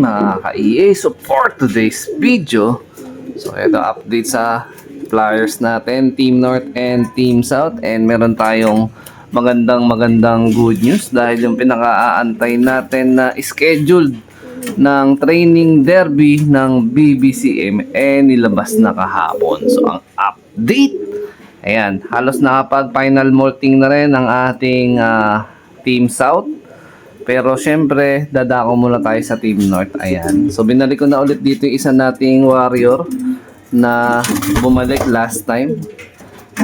mga ka-EA, so for today's video, so ito update sa flyers natin, Team North and Team South, and meron tayong magandang good news dahil yung pinaka-aantay natin na scheduled ng training derby ng BBCM nilabas na kahapon. So ang update, ayan, halos nakapag final molting na rin ang ating Team South. Pero syempre, dadako muna tayo sa Team North. Ayan. So binalik ko na ulit dito yung isa nating warrior na bumalik last time.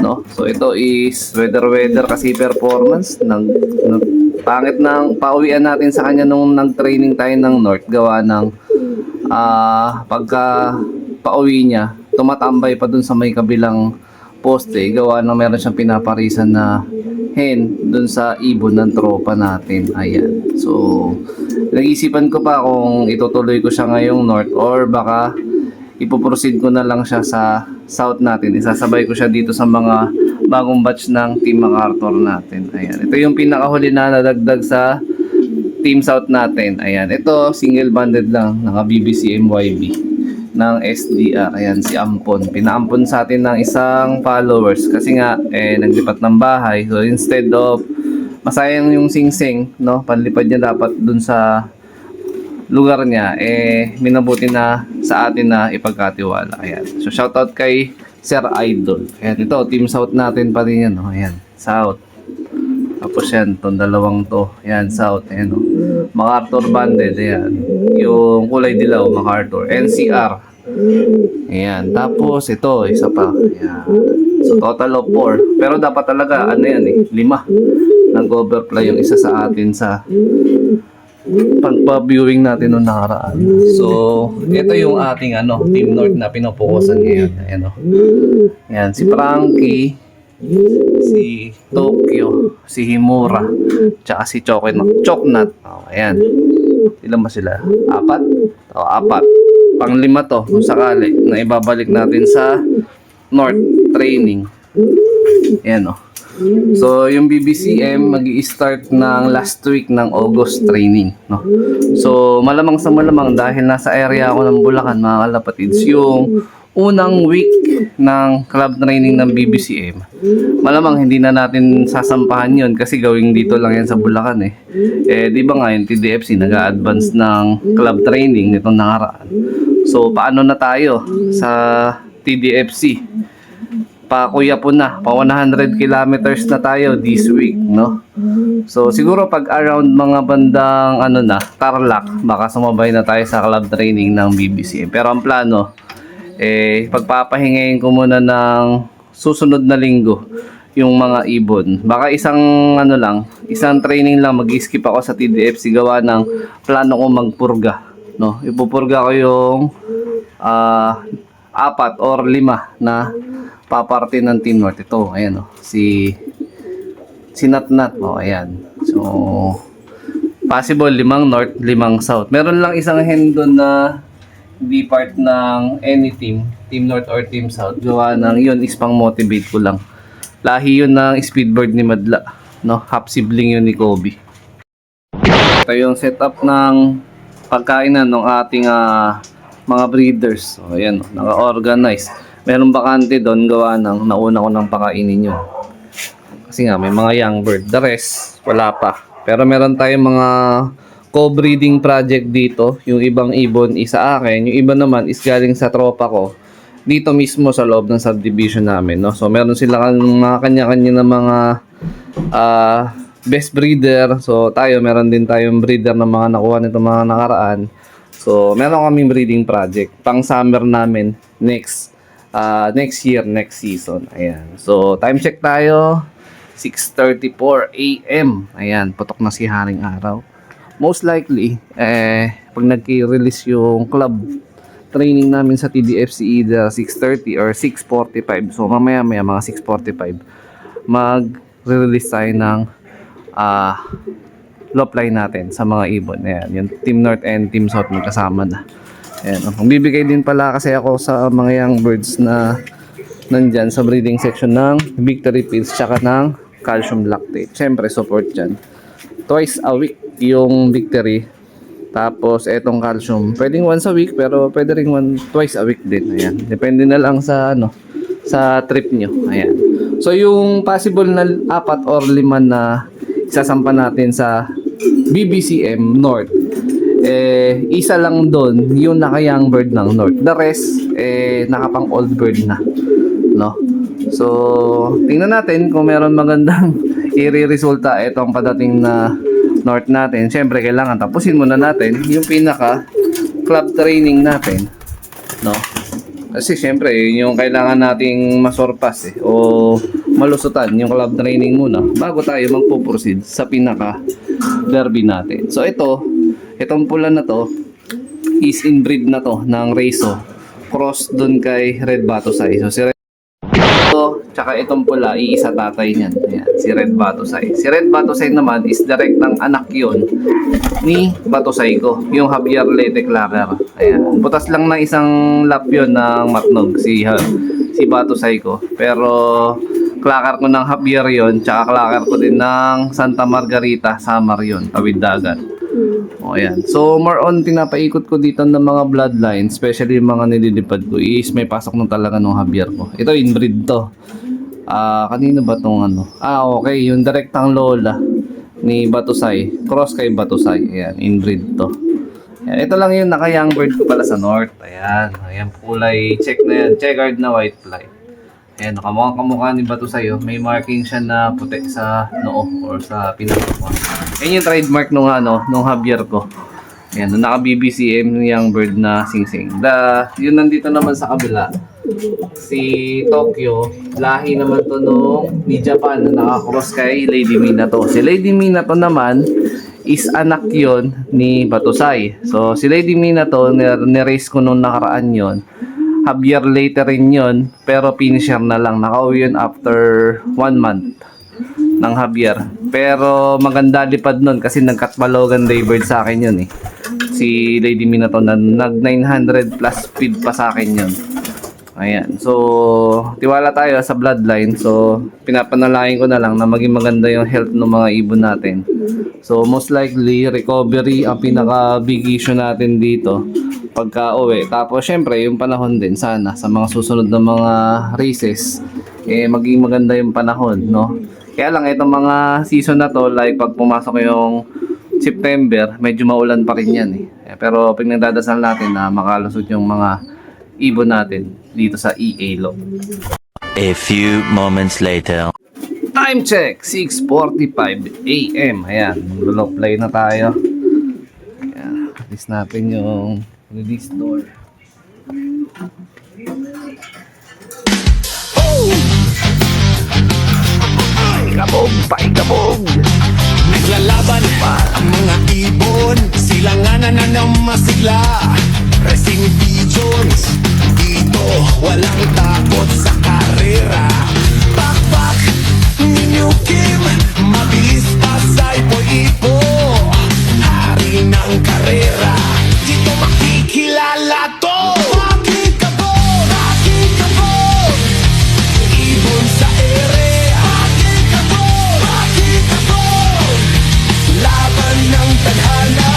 No? So ito is weather kasi performance ng pangit ng pauwian natin sa kanya nung nag-training tayo ng North, gawa ng pagka pauwi niya, tumatambay pa dun sa may kabilang poste, gawa ng meron siyang pinaparisan na hen dun sa ibon ng tropa natin. Ayan. So, nag-isipan ko pa kung itutuloy ko siya ngayong North or baka ipoproceed ko na lang siya sa South natin. Isasabay ko siya dito sa mga bagong batch ng Team MacArthur natin. Ayan. Ito yung pinakahuli na nadagdag sa Team South natin. Ayan. Ito, single banded lang. Naka BBC MYB ng SDR. Ayan, si Ampon. Pinaampon sa atin ng isang followers kasi nga naglipat ng bahay. So instead of masayang yung singsing, no, panlipad niya dapat dun sa lugar niya, minabuti na sa atin na ipagkatiwala. Ayan. So shoutout kay Sir Idol. Ayan, ito Team South natin pa rin yan, no? Ayan, South. Tapos yan, itong dalawang to. Ayan, South. Ayan, no? MacArthur banded. Ayan. Yung kulay dilaw, MacArthur. NCR. Ayan. Tapos ito, isa pa. Ayan. So total of 4. Pero dapat talaga, ano yan 5. Nag-overfly yung isa sa atin sa pagpa-viewing natin noong nakaraan. So, ito yung ating Team North na pinupukusan ngayon. Ayan, no? Ayan, si Frankie, si Tokyo, si Himura, tsaka si Choknat. Oh, ayan. Ilan ba sila? 4? O, 4. Pang-5 to, kung sakali, na ibabalik natin sa North Training. Ayan, o. So, yung BBCM magi-start ng last week ng August training, no? So, malamang sa malamang dahil nasa area ako ng Bulacan, mga kalapatids, yung unang week ng club training ng BBCM, malamang hindi na natin sasampahan yun kasi gawing dito lang yan sa Bulacan di ba nga yung TDFC nag-a-advance ng club training nitong nakaraan. So paano na tayo sa TDFC? Kuya po na, 100 kilometers na tayo this week, no? So siguro pag around mga bandang Tarlac, baka sumabay na tayo sa club training ng BBCM. Pero ang plano, pagpapahingayin ko muna ng susunod na linggo yung mga ibon. Baka isang training lang, mag-skip ako sa TDFC gawa ng plano ko magpurga, no? Ipupurga ko yung 4 or 5 na paparte ng Team North. Ito, ayan si Natnat, ayan. So possible 5 North, 5 South. Meron lang isang hen doon na hindi part ng any team North or Team South. Gawa ng yun is pang motivate ko lang. Lahi yun ng speedbird ni Madla, no? Half sibling yun ni Kobe. Ito yung setup ng pagkainan ng ating mga breeders. So ayan, naka-organize. Merong bakante doon, gawa ng nauna ko ng pakainin yun. Kasi nga may mga young bird. The rest wala pa. Pero meron tayong mga co-breeding project dito. Yung ibang ibon isa akin, yung iba naman is galing sa tropa ko dito mismo sa loob ng subdivision namin, no? So meron sila mga kanya-kanya na mga best breeder. So tayo, meron din tayong breeder na mga nakuha nito mga nakaraan. So meron kaming breeding project pang summer namin next year, next season. Ayan. So time check tayo, 6:34 AM. Ayan, putok na si Haring Araw. Most likely, pag nag-release yung club training namin sa TDFC either 6:30 or 6:45. So mamaya mga 6:45 mag-release tayo ng loop line natin sa mga ibon. Ayan, yung Team North and Team South magkasama na. Ayan, magbibigay din pala kasi ako sa mga young birds na nandyan sa breeding section ng Victory Pills tsaka ng calcium lactate. Siyempre support dyan. Twice a week yung Victory Tapos etong calcium, pwedeng once a week pero pwede ring twice a week din. Ayan. Depende na lang sa sa trip nyo. Ayan. So yung possible na 4 or 5 na isasampa natin sa BBCM North, isa lang doon yung naka-young bird ng North. The rest nakapang old bird na, no? So tingnan natin kung meron magandang i-resulta itong padating na North natin. Siyempre kailangan tapusin muna natin yung pinaka club training natin, no? Kasi siyempre yun yung kailangan nating masurpass o malusutan yung club training muna bago tayo magpo-proceed sa pinaka derby natin. So itong pula na to is inbreed na to ng Reso cross dun kay Red Batusay. So si tsaka itong pula, iisa tatay niyan. Ayan, si Red Batusay. Si Red Batusay naman is direktang anak yun ni Batusay ko, yung Javier Lete Clacker. Ayan, butas lang ng isang lap yun ng matnog, si Batusay ko. Pero Clacker ko ng Javier yun, tsaka Clacker ko din ng Santa Margarita, Samar yun, tawid dagat. O ayan. So more on pinapaikot ko dito ng mga bloodline, especially yung mga nililipad ko is may pasok ng talaga ng Javier ko. Ito inbreed to. Kanino ba tong okay, yung direktang lola ni Batusay, cross kay Batusay. Ayan, inbreed to. Ayan, ito lang yung naka-young bird ko pala sa North. Ayan, ayan kulay check na yan, checkered na white fly. Ayan, kamukha ni Batusay, oh. May marking siya na puti sa noo or sa pinakama. Ayan yung trademark nung Javier ko. Ayan, nung naka-BBCM yung bird na singsing. Yun nandito naman sa kabila. Si Tokyo, lahi naman to ni Japan na nakakross kay Lady Minato. Si Lady Minato naman is anak yon ni Batusay. So si Lady Minato, ni-race ko nung nakaraan yon. Javier later rin yun, pero finisher na lang. Nakauwi yun after 1 month ng Javier. Pero maganda lipad nun kasi nagkatbalogan daybird sa akin yun eh. Si Lady Minato nag 900 plus speed pa sa akin yun. Ayan. So, tiwala tayo sa bloodline. So, pinapanalangin ko na lang na maging maganda yung health ng mga ibon natin. So, most likely, recovery ang pinaka-big issue natin dito pagka uwi. Tapos, syempre, yung panahon din sana sa mga susunod na mga races, maging maganda yung panahon, no? Kaya lang, itong mga season na to, like pag pumasok yung September, medyo maulan pa rin yan eh. Pero, pinagdadasal natin na makalusot yung mga ibon natin dito sa EA-Lo. A few moments later. Time check, 6:45 AM. Ayan, lock play na tayo. Ayan, release natin yung release door. Kabog, paikabog. Naglalaban pa ang mga ibon, sila nga nananamasigla. Racing pigeons, dito walang takot sa karera. Pakpak, ninyukim, mabilis pa sa ipo-ipo. Hari ng karera, dito makikilala to. Ibon sa ere, laban ng tadhana.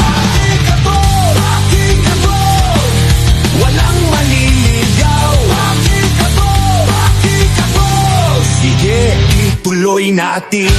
Walang maliligaw. Sige, ituloy natin.